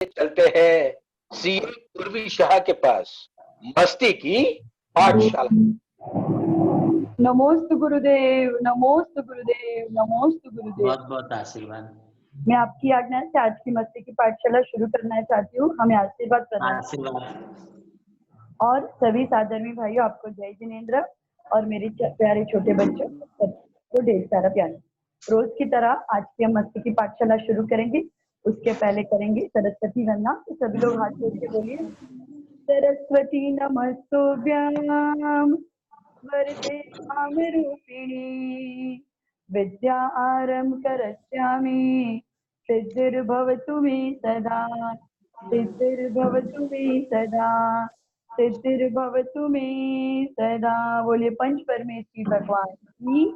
चलते हैं सीए पूर्वी शाह के पास, मस्ती की पाठशाला। नमोस्तु गुरुदेव, नमोस्तु गुरुदेव, नमोस्तु गुरुदेव। बहुत बहुत आशीर्वाद। मैं आपकी आज्ञा से आज की मस्ती की पाठशाला शुरू करना चाहती हूँ। हमें आशीर्वाद प्रदान। आशीर्वाद। और सभी साधर्मी भाइयों, आपको जय जिनेन्द्र और मेरे प्यारे छोटे बच्चों सबको ढेर सारा प्यार। रोज की तरह आज की हम मस्ती की पाठशाला शुरू करेंगे। उसके पहले करेंगे सरस्वती वंदना। तो सभी लोग हाथ जोड़ के बोलिए, सरस्वती नमस्तुभ्याम वरदे कामरूपिणी विद्या आरंभ करस्यामि सिद्धिर्भवतु मे सदा, सिद्धिर्भवतु मे सदा, सिद्धिर्भवतु मे सदा। बोलिए पंच परमेश्वरी भगवान की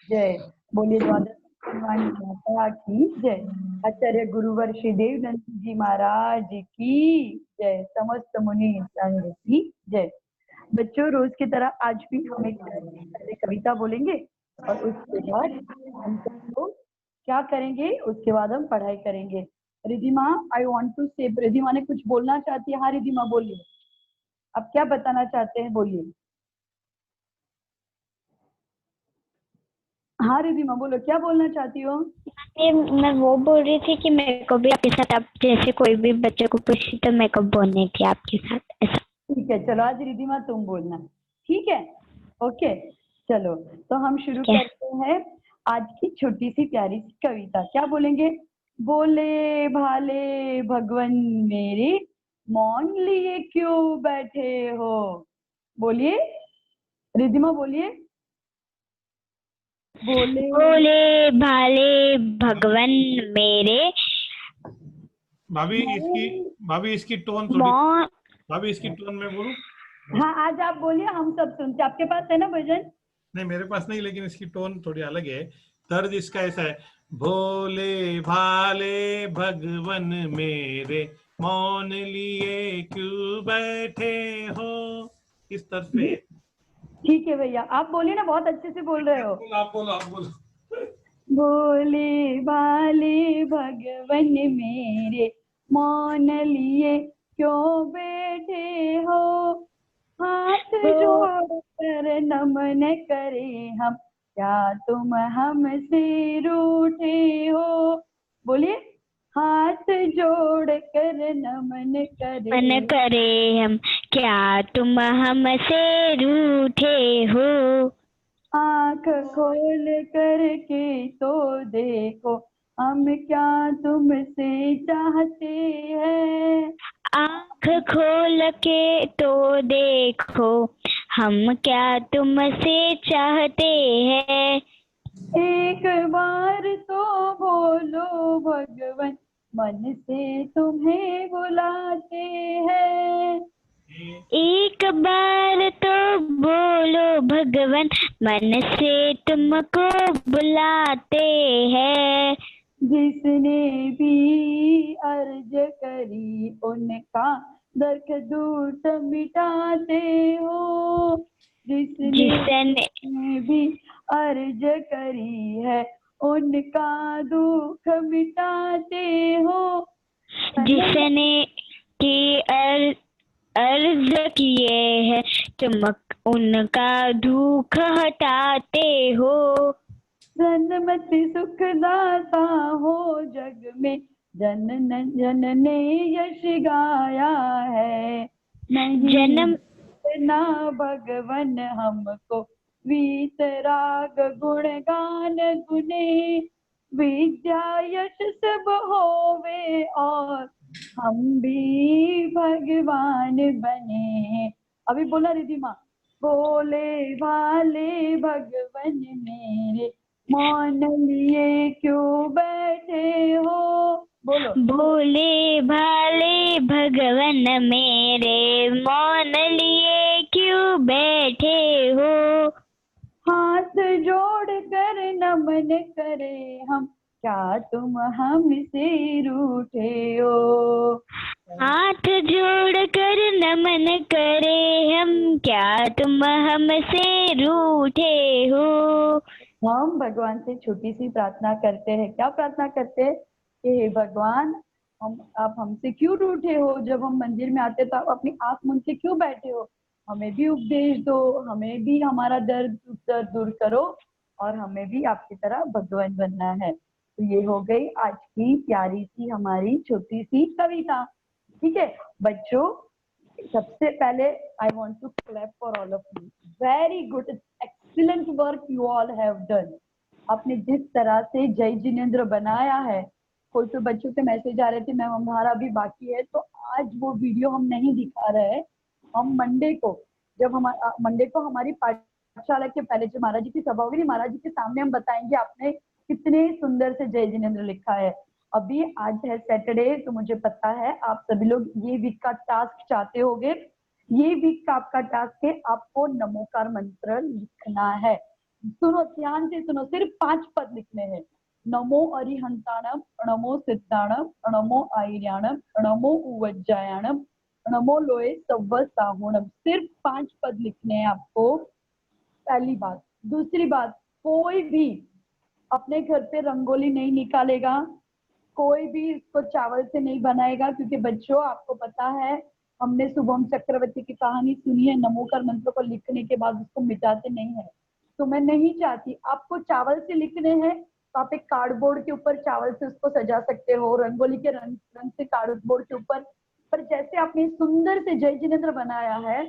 जय। बोलिए द्वादश वाणी माता की जय। आचार्य गुरुवर श्री देवनंद जी महाराज की जय। समस्त मुनि संघ की जय। बच्चों, रोज की तरह आज भी हम एक पहले कविता बोलेंगे और उसके बाद हम सब लोग क्या करेंगे, उसके बाद हम पढ़ाई करेंगे। रिधिमा, आई वांट टू से, रिधिमा ने कुछ बोलना चाहती है। हाँ रिधिमा बोलिए, अब क्या बताना चाहते हैं, बोलिए। हाँ रिधिमा बोलो, क्या बोलना चाहती हो? मैं वो बोल रही थी कि मेरे को भी आपके साथ, आप जैसे कोई भी बच्चे को पूछी तो मेरे को बोलनी थी आपके साथ, ऐसा। ठीक है, चलो आज रिधिमा तुम बोलना, ठीक है? ओके, चलो तो हम शुरू करते हैं आज की छोटी सी प्यारी सी कविता। क्या बोलेंगे? बोले भाले भगवन मेरे, मौन लिए क्यों बैठे हो। बोलिए रिधिमा, बोलिए। बोले भाले भगवन मेरे। भाभी इसकी टोन थोड़ी, भाभी इसकी टोन में बोलूं? हाँ आज आप बोलिए, हम सब सुनते। आपके पास है ना भजन? नहीं मेरे पास नहीं, लेकिन इसकी टोन थोड़ी अलग है। दर्द इसका ऐसा है, भोले भाले भगवन मेरे, मौन लिए क्यों बैठे हो, इस तरफ पे। ठीक है भैया, आप बोलिए ना, बहुत अच्छे से बोल रहे हो। आप बोलो। भोले भाले भगवन मेरे, मौन लिए क्यों बैठे हो, हाथ जोड़कर नमन करे हम, क्या तुम हमसे रूठे हो। बोलिए, हाथ जोड़कर नमन करे हम, क्या तुम हमसे रूठे हो। आँख खोल करके तो देखो, हम क्या तुमसे चाहते हैं। आँख खोल के तो देखो, हम क्या तुमसे चाहते हैं। एक बार तो बोलो भगवन, मन से तुम्हें बुलाते हैं। एक बार तो बोलो भगवन, मन से तुमको बुलाते हैं। जिसने भी अर्ज करी उनका दर्द दूत मिटाते हो। जिसने भी अर्ज करी है उनका दुख मिटाते हो। जिसने की अर्ज किए है तुम उनका दुख हटाते हो। जन्मति सुखदाता हो जग में, जन ने यश गाया है। नहीं जन्म ना भगवन हमको, वीतराग गुणगान गुने, विद्या यश सब होवे और हम भी भगवान बने। अभी बोला रिधिमा, बोले भाले भगवन मेरे, मौन लिए क्यों बैठे हो। बोलो, बोले भाले भगवन मेरे, मौन लिए क्यों बैठे हो। हाथ जोड़ कर नमन करे हम, क्या तुम हमसे रूठे हो। हाथ जोड़ कर नमन करे हम, क्या तुम हमसे रूठे हो। हम भगवान से छोटी सी प्रार्थना करते हैं। क्या प्रार्थना करते हैं कि हे भगवान, आप हमसे क्यों रूठे हो? जब हम मंदिर में आते तो आप अपनी आंख मूंद के क्यों बैठे हो? हमें भी उपदेश दो, हमें भी हमारा दर्द दूर करो और हमें भी आपकी तरह भगवान बनना है। तो ये हो गई आज की प्यारी सी हमारी छोटी सी कविता। ठीक है बच्चों, सबसे पहले I want to clap for all of you. Very good, excellent work you all have done. आपने जिस तरह से जय जिनेंद्र बनाया है, कोई तो बच्चों के मैसेज आ रहे थे मैम हमारा अभी बाकी है, तो आज वो वीडियो हम नहीं दिखा रहे हैं। हम मंडे को, जब मंडे को हमारी पाठशाला के पहले जो महाराज जी की सभा होगी, महाराज जी के सामने हम बताएंगे आपने कितने सुंदर से जय जिनेंद्र लिखा है। अभी आज है सैटरडे, तो मुझे पता है आप सभी लोग ये वीक का टास्क चाहते होंगे। ये वीक का आपका टास्क है, आपको नमोकार मंत्र लिखना है। सुनो, ध्यान से सुनो, सिर्फ 5 पद लिखने हैं। नमो अरिहंताणम, नमो सिद्धाणम, नमो आयर्याणम, नमो उवज्जायाणम, नमो लोए सव्व साहुणम। सिर्फ 5 पद लिखने हैं आपको। पहली बात। दूसरी बात, कोई भी अपने घर पे रंगोली नहीं निकालेगा, कोई भी इसको चावल से नहीं बनाएगा, क्योंकि बच्चों आपको पता है हमने शुभम चक्रवर्ती की कहानी सुनी है, नमोकार मंत्र को लिखने के बाद उसको मिटाते नहीं है। तो मैं नहीं चाहती, आपको चावल से लिखने हैं तो आप एक कार्डबोर्ड के ऊपर चावल से उसको सजा सकते हो, रंगोली के रंग से कार्डबोर्ड के ऊपर। पर जैसे आपने सुंदर से जय जिनेंद्र बनाया है,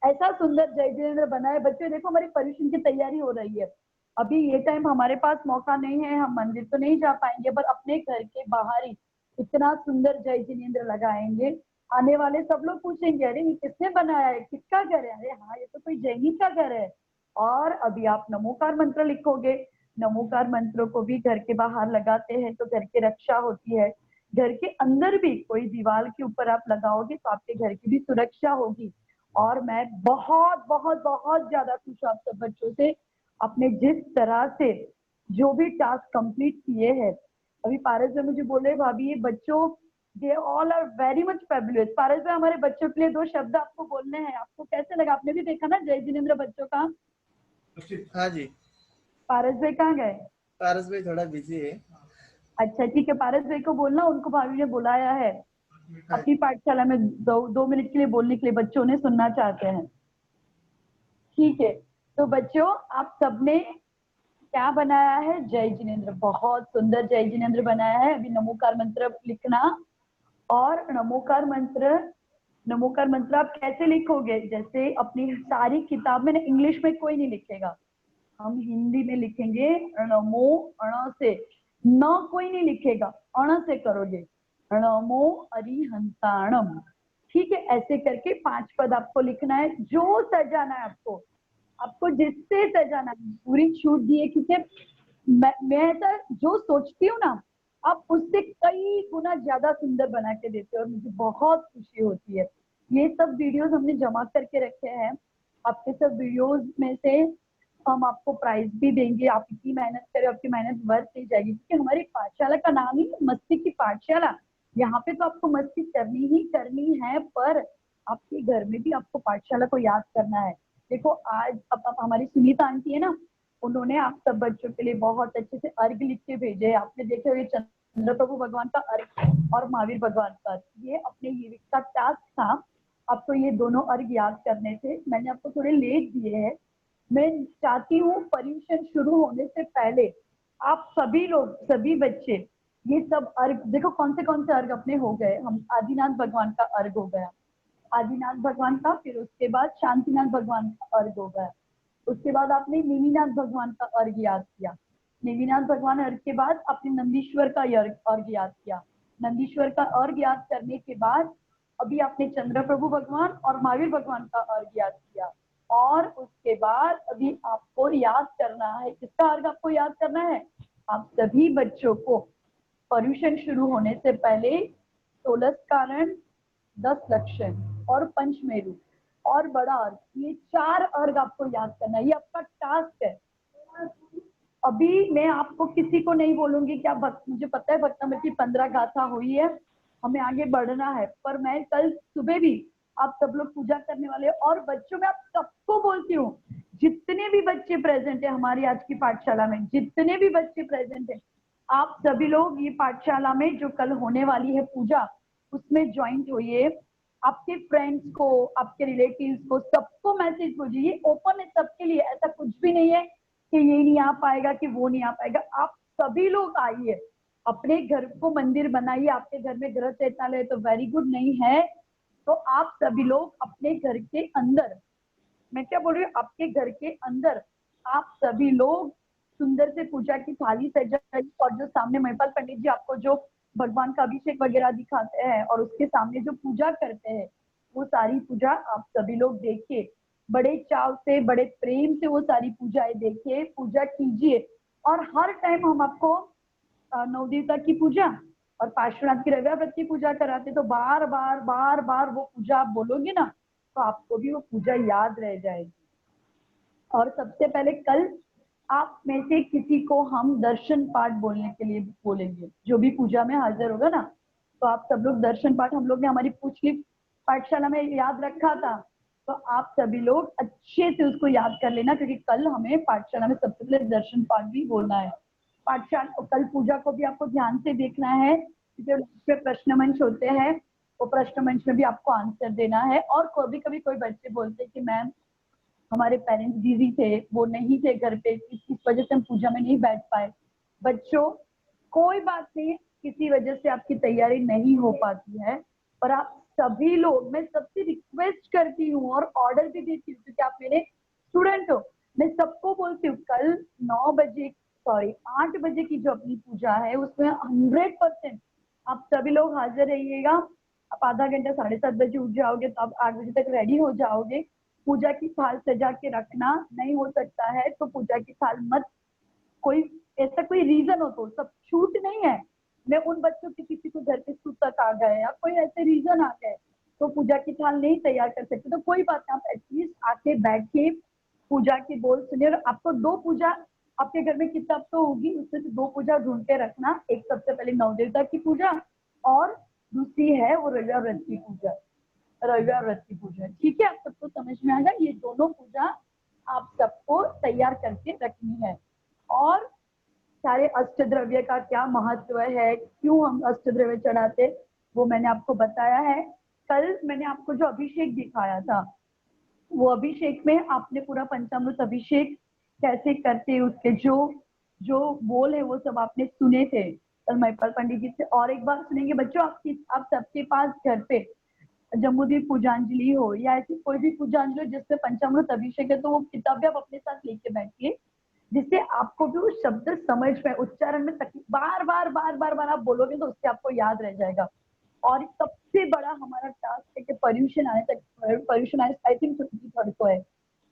ऐसा सुंदर जय जिनेंद्र बनाया। बच्चों देखो हमारी पर्यूषण की तैयारी हो रही है। अभी ये टाइम हमारे पास मौका नहीं है, हम मंदिर तो नहीं जा पाएंगे, पर अपने घर के बाहर ही इतना सुंदर जय जिनेंद्र लगाएंगे। आने वाले सब लोग पूछेंगे अरे ये किसने बनाया है, किसका घर है? अरे हाँ, ये तो कोई जैनी का घर है। और अभी आप नमोकार मंत्र लिखोगे। नमोकार मंत्रों को भी घर के बाहर लगाते हैं तो घर की रक्षा होती है। घर के अंदर भी कोई दीवार के ऊपर आप लगाओगे तो आपके घर की भी सुरक्षा होगी। और मैं बहुत बहुत बहुत ज्यादा खुश हूँ आप सब बच्चों से, आपने जिस तरह से जो भी टास्क कंप्लीट किए हैं। अभी पारस भाई मुझे बोले भाभी ये बच्चों they all are very much fabulous. Paras भाई हमारे बच्चों के लिए 2 शब्द आपको बोलने हैं, आपको कैसे लगा? आपने भी देखा ना जय जिनेंद्र बच्चों का? हाँ जी। पारस भाई कहाँ गए? पारस भाई थोड़ा बिजी है। अच्छा ठीक है, पारस भाई को बोलना, उनको भाभी ने बुलाया है अपनी पाठशाला में 2 मिनट के लिए बोलने के लिए, बच्चों ने सुनना चाहते हैं। ठीक है, तो बच्चों आप सबने क्या बनाया है? जय जिनेंद्र, बहुत सुंदर जय जिनेंद्र बनाया है। अभी नमोकार मंत्र लिखना। और नमोकार मंत्र आप कैसे लिखोगे? जैसे अपनी सारी किताब में ना, इंग्लिश में कोई नहीं लिखेगा, हम हिंदी में लिखेंगे। नमो अण से, न कोई नहीं लिखेगा, अण से करोगे। नमो अरिहंताणम। ठीक है, ऐसे करके 5 पद आपको लिखना है। जो सजाना है आपको जिससे सजाना है, पूरी छूट दी है, क्योंकि मैं ऐसा जो सोचती हूँ ना, आप उससे कई गुना ज्यादा सुंदर बना के देते हो और मुझे बहुत खुशी होती है। ये सब वीडियोस हमने जमा करके रखे हैं, आपके सब वीडियोस में से हम आपको प्राइज भी देंगे। आप इतनी मेहनत करें, आपकी मेहनत वर्थ ही जाएगी, क्योंकि हमारी पाठशाला का नाम ही मस्ती की पाठशाला। यहाँ पे तो आपको मस्ती करनी ही करनी है, पर आपके घर में भी आपको पाठशाला को याद करना है। देखो आज अब हमारी सुनीता आंटी है ना, उन्होंने आप सब बच्चों के लिए बहुत अच्छे से अर्घ लिख के भेजे हैं। आपने देखे हुए चंद्र प्रभु भगवान का अर्घ और महावीर भगवान का, ये अपने ये का टास्क था। आपको ये दोनों अर्घ याद करने थे, मैंने आपको थोड़े लेट दिए हैं। मैं चाहती हूँ पर्यूषण शुरू होने से पहले आप सभी लोग, सभी बच्चे ये सब अर्घ देखो कौन से अर्घ अपने हो गए। हम आदिनाथ भगवान का अर्घ हो गया, आदिनाथ भगवान का, फिर उसके बाद शांतिनाथ भगवान का अर्घ हो गया। उसके बाद आपने नेमिनाथ भगवान का अर्घ याद किया। नेमिनाथ भगवान अर्घ के बाद आपने नंदीश्वर का अर्घ याद किया। नंदीश्वर का अर्घ याद करने के बाद अभी आपने चंद्र प्रभु भगवान और महावीर भगवान का अर्घ याद किया। और उसके बाद अभी आपको याद करना है, किसका अर्घ आपको याद करना है? आप सभी बच्चों को पर्यूषण शुरू होने से पहले 16 कारण, 10 लक्षण और पंचमेरु और बड़ा अर्घ, ये 4 अर्घ आपको याद करना है। ये आपका टास्क है। अभी मैं आपको किसी को नहीं बोलूंगी कि आप मुझे पता है भक्तमृत की 15 गाथा हुई है, हमें आगे बढ़ना है, पर मैं कल सुबह भी आप सब लोग पूजा करने वाले। और बच्चों में आप सबको बोलती हूँ, जितने भी बच्चे प्रेजेंट है हमारी आज की पाठशाला में, जितने भी बच्चे प्रेजेंट है, आप सभी लोग ये पाठशाला में जो कल होने वाली है पूजा, उसमें ज्वाइंट होइए। आपके फ्रेंड्स को, आपके रिलेटिव्स को, सबको मैसेज भेजिए। ये ओपन है सबके लिए, ऐसा कुछ भी नहीं है कि ये नहीं आ पाएगा कि वो नहीं आ पाएगा। आप सभी लोग आइए, अपने घर को मंदिर बनाइए। आपके घर में ग्रह चैतालय तो वेरी गुड नहीं है, तो आप सभी लोग अपने घर के अंदर, मैं क्या बोल रही हूँ, आपके घर के अंदर आप सभी लोग सुंदर से पूजा की थाली सजाइए। और जो सामने महिपाल पंडित जी आपको जो भगवान का अभिषेक वगैरह दिखाते हैं और उसके सामने जो पूजा करते हैं, वो सारी पूजा आप सभी लोग देखिए। बड़े चाव से, बड़े प्रेम से वो सारी पूजाएं देखिए, पूजा कीजिए। और हर टाइम हम आपको नवदेवता की पूजा और पार्श्वनाथ की रविवार व्रत की पूजा कराते, तो बार बार बार बार वो पूजा आप बोलोगे ना, तो आपको भी वो पूजा याद रह जाएगी। और सबसे पहले कल आप में से किसी को हम दर्शन पाठ बोलने के लिए बोलेंगे, जो भी पूजा में हाजिर होगा ना, तो आप सब लोग दर्शन पाठ, हम लोग ने हमारी पूछली पाठशाला में याद रखा था, तो आप सभी लोग अच्छे से उसको याद कर लेना, क्योंकि कल हमें पाठशाला में सबसे पहले दर्शन पाठ भी बोलना है। पाठशाला कल पूजा को भी आपको ध्यान से देखना है, क्योंकि प्रश्न मंच होते हैं, वो प्रश्न मंच में भी आपको आंसर देना है। और कभी कभी कोई बच्चे बोलते हैं कि मैम हमारे पेरेंट्स बिजी थे, वो नहीं थे घर पे, इस वजह से हम पूजा में नहीं बैठ पाए। बच्चों कोई बात नहीं, किसी वजह से आपकी तैयारी नहीं हो पाती है, पर आप सभी लोग, मैं सबसे रिक्वेस्ट करती हूँ और ऑर्डर भी देती हूँ, क्योंकि आप मेरे स्टूडेंट हो, मैं सबको बोलती हूँ कल 8 बजे की जो अपनी पूजा है उसमें 100% आप सभी लोग हाजिर रहिएगा। आप आधा घंटा 7:30 बजे उठ जाओगे तो आप 8 बजे तक रेडी हो जाओगे। पूजा की थाल सजा के रखना, नहीं हो सकता है तो पूजा की थाल मत, कोई ऐसा कोई रीजन हो तो, सब छूट नहीं है। मैं उन बच्चों के किसी को घर पे सूतक आ गए या कोई ऐसे रीजन आ गए तो पूजा की थाल नहीं तैयार कर सकते, तो कोई बात नहीं, आप एटलीस्ट आके बैठिए, पूजा की बोल सुनिए। और आपको 2 पूजा, आपके घर में किताब तो होगी, उसमें से 2 पूजा ढूंढ के रखना। एक सबसे पहले नवदेवता की पूजा और दूसरी है वो रविवार व्रत की पूजा, रविवार व्रत की पूजा। ठीक है, आप सबको समझ में आ गया? ये दोनों पूजा आप सबको तैयार करके रखनी है। और सारे अष्ट द्रव्य का क्या महत्व है, क्यों हम अष्ट द्रव्य चढ़ाते, वो मैंने आपको बताया है। कल मैंने आपको जो अभिषेक दिखाया था, वो अभिषेक में आपने पूरा पंचामृत अभिषेक कैसे करते, उसके जो जो बोल है वो सब आपने सुने थे कल महिपाल पंडित जी से। और एक बार सुनेंगे बच्चों, आप सबके पास घर पे जम्बूद्वीप पूजांजलि हो या ऐसी कोई भी पूजांजलि हो जिससे पंचामृत अभिषेक है, तो वो किताब भी आप अपने साथ लेके बैठिए, जिससे आपको भी वो शब्द समझ में, उच्चारण में तकलीफ, बार बार बार बार बार आप बोलोगे तो उससे आपको याद रह जाएगा। और सबसे बड़ा हमारा टास्क है कि पर्यूषण आने तक, पर्यूषण आने आई थिंक 23rd को है,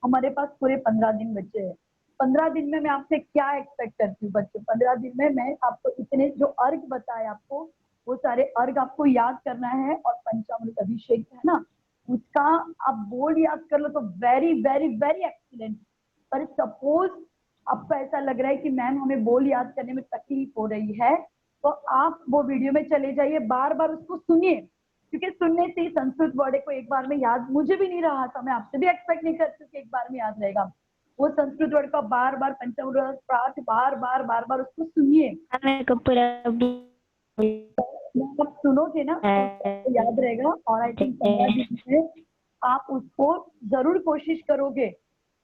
हमारे पास पूरे 15 दिन बचे हैं। 15 दिन में मैं आपसे क्या एक्सपेक्ट करती हूँ बच्चों, 15 दिन में मैं आपको इतने जो अर्घ बताए आपको, वो सारे अर्घ आपको याद करना है। और पंचामृत अभिषेक है ना, उसका आप बोर्ड याद कर लो तो वेरी वेरी वेरी एक्सीलेंट। पर सपोज आपको ऐसा लग रहा है कि मैम हमें बोल याद करने में तकलीफ हो रही है, तो आप वो वीडियो में चले जाइए, बार बार उसको सुनिए, क्योंकि सुनने से ही संस्कृत वर्ड को एक बार में याद, मुझे भी नहीं रहा था, मैं आपसे भी एक्सपेक्ट नहीं करती कि एक बार में याद रहेगा। वो संस्कृत वर्ड का बार बार पंचामृत पाठ बार बार बार बार उसको सुनिए, मेरे को पूरा आप सुनोगे ना तो याद रहेगा। और आई थिंक 15 दिन में आप उसको जरूर कोशिश करोगे,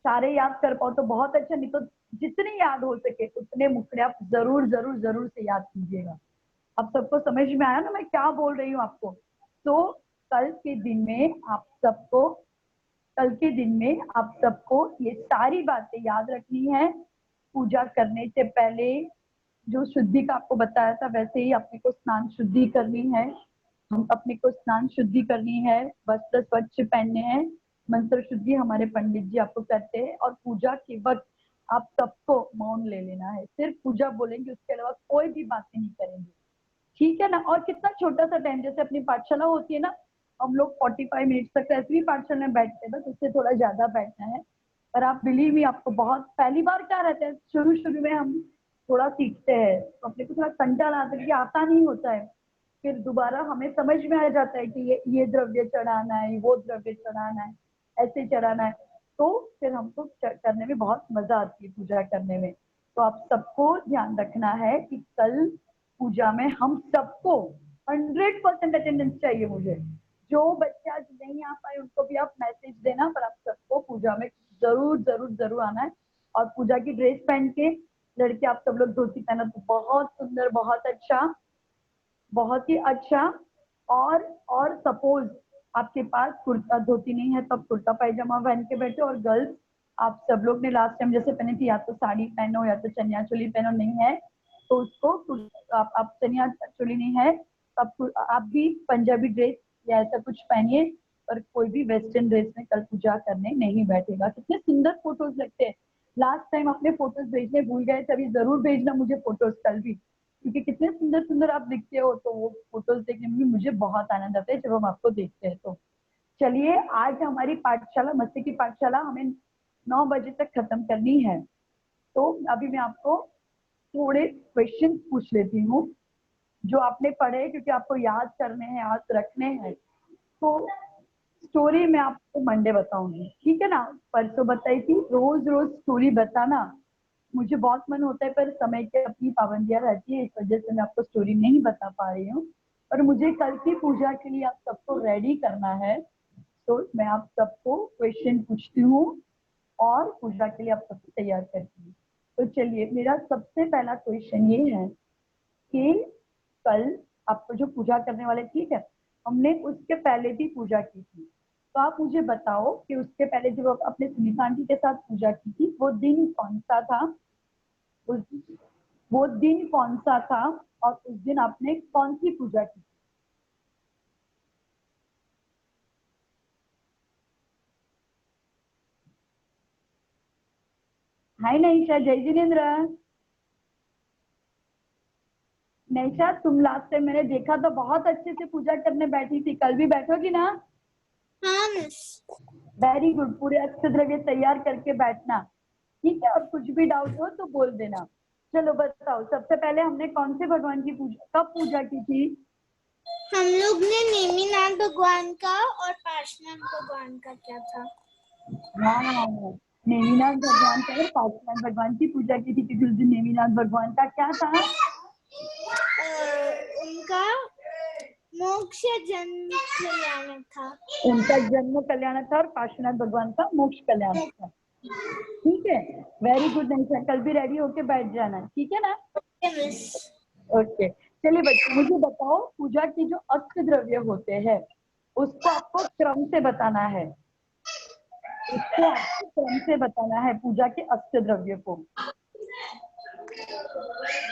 सारे याद कर पाओ तो बहुत अच्छा, नहीं तो जितने याद हो सके उतने मुखड़े आप जरूर जरूर जरूर से याद कीजिएगा। अब सबको समझ में आया ना मैं क्या बोल रही हूँ आपको? तो कल के दिन में आप सबको, कल के दिन में आप सबको ये सारी बातें याद रखनी है। पूजा करने से पहले जो शुद्धि का आपको बताया था, वैसे ही अपने को स्नान शुद्धि करनी है, हम अपने को स्नान शुद्धि करनी है, वस्त्र स्वच्छ पहनने हैं, मंत्र शुद्धि हमारे पंडित जी आपको करते हैं। और पूजा के वक्त आप सबको मौन ले लेना है, सिर्फ पूजा बोलेंगे, उसके अलावा कोई भी बातें नहीं करेंगे, ठीक है ना? और कितना छोटा सा टाइम, जैसे अपनी पाठशाला होती है ना, हम लोग 45 मिनट तक ऐसे भी पाठशाला में बैठते हैं, बस उससे थोड़ा ज्यादा बैठना है। पर आप बिलीव मी, आपको बहुत पहली बार क्या रहता है, शुरू शुरू में हम थोड़ा सीखते हैं तो अपने को थोड़ा कंटाल आता है कि आता नहीं होता है, फिर दोबारा हमें समझ में आ जाता है कि ये द्रव्य चढ़ाना है, वो द्रव्य चढ़ाना है, ऐसे चढ़ाना है, तो फिर हमको करने में बहुत मजा आती है पूजा करने में। तो आप सबको ध्यान रखना है कि कल पूजा में हम सबको 100% अटेंडेंस चाहिए मुझे। जो बच्चे आज नहीं आ पाए उनको भी आप मैसेज देना, पर आप सबको पूजा में जरूर जरूर जरूर आना है। और पूजा की ड्रेस पहन के, लड़के आप सब लोग धोती पहना तो बहुत सुंदर, बहुत अच्छा, बहुत ही अच्छा। और सपोज आपके पास कुर्ता धोती नहीं है तो आप कुर्ता पायजामा पहन के बैठे। और गर्ल्स, आप सब लोग ने लास्ट टाइम जैसे पहनी थी, या तो साड़ी पहनो या तो चनिया चोली पहनो, नहीं है तो उसको आप चनिया चोली नहीं है तो आप भी पंजाबी ड्रेस या ऐसा कुछ पहनिए। पर कोई भी वेस्टर्न ड्रेस में कल पूजा करने नहीं बैठेगा। कितने सुंदर फोटोज लगते हैं। लास्ट टाइम आपने फोटोज भेजने भूल गए, तभी जरूर भेजना मुझे फोटोज कल भी, क्योंकि कितने सुंदर सुंदर आप दिखते हो। तो वो फोटोज देखने में भी मुझे बहुत आनंद आता है जब हम आपको देखते हैं। तो चलिए, आज हमारी पाठशाला, मस्ती की पाठशाला हमें 9 बजे तक खत्म करनी है। तो अभी मैं आपको थोड़े क्वेश्चन पूछ लेती हूँ जो आपने पढ़े, क्योंकि आपको याद करने हैं, याद रखने हैं। तो स्टोरी मैं आपको मंडे बताऊंगी, ठीक है ना। परसों बताई थी। रोज रोज स्टोरी बताना मुझे बहुत मन होता है, पर समय की अपनी पाबंदियां रहती है, इस वजह से मैं आपको स्टोरी नहीं बता पा रही हूँ। और मुझे कल की पूजा के लिए आप सबको रेडी करना है। तो मैं आप सबको क्वेश्चन पूछती हूँ और पूजा के लिए आप सबको तैयार करती हूँ। तो चलिए, मेरा सबसे पहला क्वेश्चन ये है कि कल आपको जो पूजा करने वाले, ठीक है, हमने उसके पहले भी पूजा की थी। तो आप मुझे बताओ कि उसके पहले जब आप अपने सुनीता आंटी के साथ पूजा की थी, वो दिन कौन सा था? वो दिन कौन सा था और उस दिन आपने कौन सी पूजा की? हाय नईशा, जय जिनेन्द्र। नईशा, तुम लास्ट टाइम मैंने देखा तो बहुत अच्छे से पूजा करने बैठी थी, कल भी बैठोगी ना? हाँ मिस। वेरी गुड, पूरे अक्षत द्रव्य तैयार करके बैठना, ठीक है। और कुछ भी डाउट हो तो बोल देना। चलो बताओ, सबसे पहले हमने कौन से भगवान की पूजा, कब पूजा की थी? हम लोग ने नेमिनाथ भगवान का और पार्श्वनाथ भगवान का क्या था? हाँ, नेमिनाथ भगवान का और पार्श्वनाथ भगवान की पूजा की थी, क्योंकि उस दिन नेमिनाथ भगवान का क्या था? उनका मोक्ष जन्म कल्याण था। उनका जन्म कल्याण था और पार्श्वनाथ भगवान का मोक्ष कल्याण था, ठीक है। वेरी गुड नईशा, कल भी रेडी होके बैठ जाना, ठीक है ना? ओके, चलिए बच्चों, मुझे बताओ पूजा की जो अष्ट द्रव्य होते हैं उसको आपको क्रम से बताना है। उसको आपको क्रम से बताना है, पूजा के अष्ट द्रव्य को।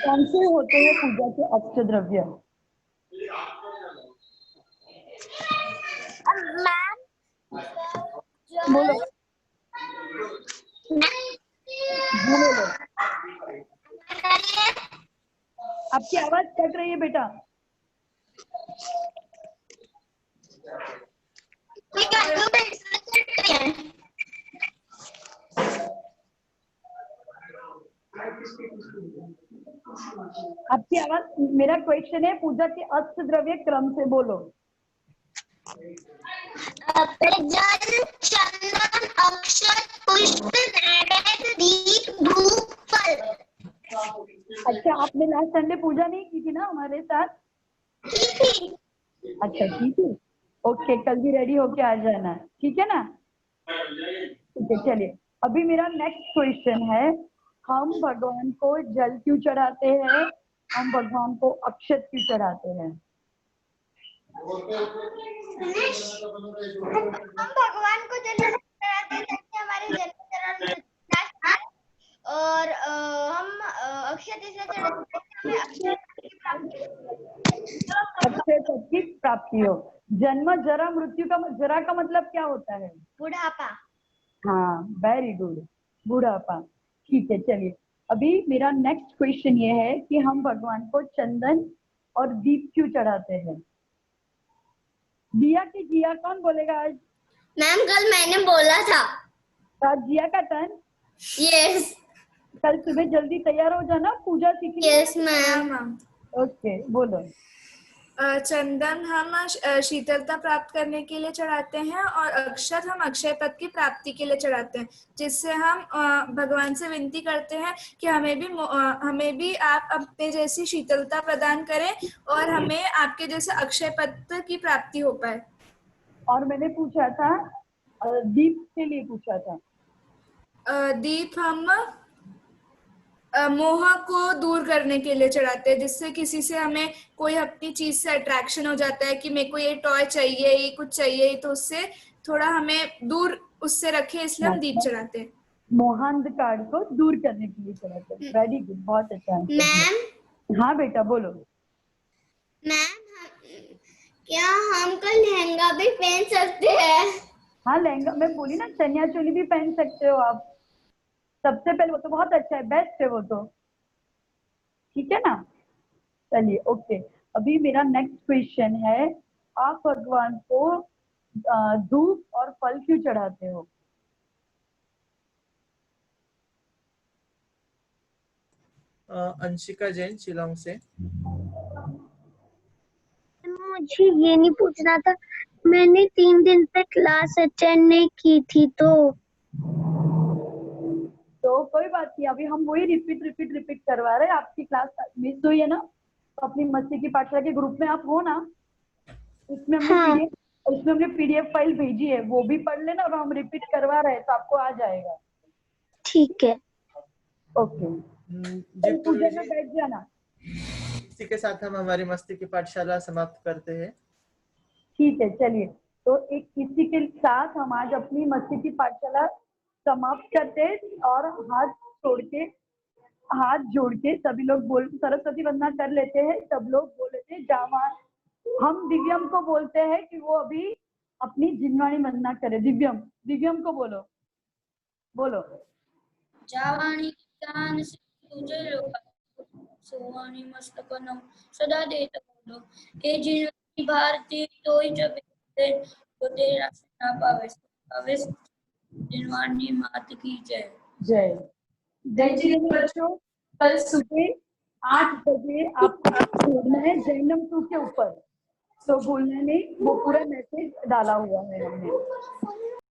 कौन से होते हैं पूजा के अष्ट द्रव्य? बोलो, बोलो। आपकी आवाज कट रही है बेटा। आपकी आवाज, मेरा क्वेश्चन है पूजा के अष्ट द्रव्य क्रम से बोलो। जल, चंदन, अक्षत, पुष्प, नैवेद्य, दीप, धूप, फल। अच्छा, आपने लास्ट संडे पूजा नहीं की थी ना हमारे साथ? अच्छा, ठीक है, ओके, कल भी रेडी होके आ जाना, ठीक है ना? ठीक है, चलिए, अभी मेरा नेक्स्ट क्वेश्चन है, हम भगवान को जल क्यों चढ़ाते हैं? हम भगवान को अक्षत क्यों चढ़ाते हैं? हम भगवान को जल चढ़ाते हैं ताकि हमारे जन्म जन्म नाश पाए, और हम अक्षत इसलिए चढ़ाते हैं ताकि हमें अक्षय पद की प्राप्ति हो। जन्म जरा मृत्यु का, जरा का मतलब क्या होता है? बुढ़ापा। हाँ, वेरी गुड, बुढ़ापा, ठीक है। चलिए, अभी मेरा नेक्स्ट क्वेश्चन ये है कि हम भगवान को चंदन और दीप क्यों चढ़ाते हैं? जिया की जिया कौन बोलेगा आज? मैम, कल मैंने बोला था। आज जिया का टर्न। यस। कल सुबह जल्दी तैयार हो जाना, पूजा सीखनी। Yes ma'am. ओके, बोलो। चंदन हम शीतलता प्राप्त करने के लिए चढ़ाते हैं और अक्षत हम अक्षय पद की प्राप्ति के लिए चढ़ाते हैं, जिससे हम भगवान से विनती करते हैं कि हमें भी आप अपने जैसी शीतलता प्रदान करें और हमें आपके जैसे अक्षय पद की प्राप्ति हो पाए। और मैंने पूछा था दीप के लिए पूछा था। दीप हम मोह को दूर करने के लिए चढ़ाते हैं, जिससे किसी से हमें कोई अपनी चीज से अट्रैक्शन हो जाता है कि मेरे को ये टॉय चाहिए, ये कुछ चाहिए, तो उससे थोड़ा हमें दूर उससे रखे, इसलिए हम दीप चढ़ाते हैं। मोहांधकार को दूर करने के लिए चढ़ाते हैं। वेरी गुड, बहुत अच्छा। मैम। हाँ बेटा बोलो। मैम क्या हम कल लहंगा भी पहन सकते हैं? हाँ लहंगा, मैं बोली ना चनिया चोली भी पहन सकते हो आप। सबसे पहले वो तो बहुत अच्छा है, बेस्ट है वो तो, ठीक है ना। चलिए ओके, अभी मेरा नेक्स्ट क्वेश्चन है, आप भगवान को धूप और फल क्यों चढ़ाते हो? अंशिका जैन शिलोंग से। मुझे ये नहीं पूछना था, मैंने 3 दिन से क्लास अटेंड नहीं की थी तो कोई बात नहीं, अभी हम वही रिपीट करवा रहे हैं। आपकी क्लास मिस हुई है ना, तो अपनी मस्ती की पाठशाला के ग्रुप में आप हो ना, उसमें हमने पीडीएफ फाइल भेजी है, वो भी पढ़ लेना और हम रिपीट करवा रहे हैं तो आपको आ जाएगा। ठीक है। ओके, जी पूजा में बैठ जाना। इसी के साथ हम हमारी मस्ती की पाठशाला समाप्त करते हैं। ठीक है, चलिए तो इसी के साथ हम आज अपनी मस्ती की पाठशाला समाप्त करते हैं और हाथ जोड़ के सभी लोग सरस्वती वंदना कर लेते हैं। सब लोग बोल लेते हैं जावान। हम दिव्यम को बोलते हैं कि वो अभी अपनी जिनवाणी वंदना करे। दिव्यम को बोलो। जावाणी ज्ञान तुझे लोका सोवाणी मस्तकनम सदा देत बोलो, हे जिनवाणी भारती तोय जब तो तेरा ना पावे जिनवाणी मात की जय। जय बच्चों, कल सुबह 8 बजे आपको छोड़ना है जैनम 2 के ऊपर, तो भूलना नहीं, वो पूरा मैसेज डाला हुआ है हमने।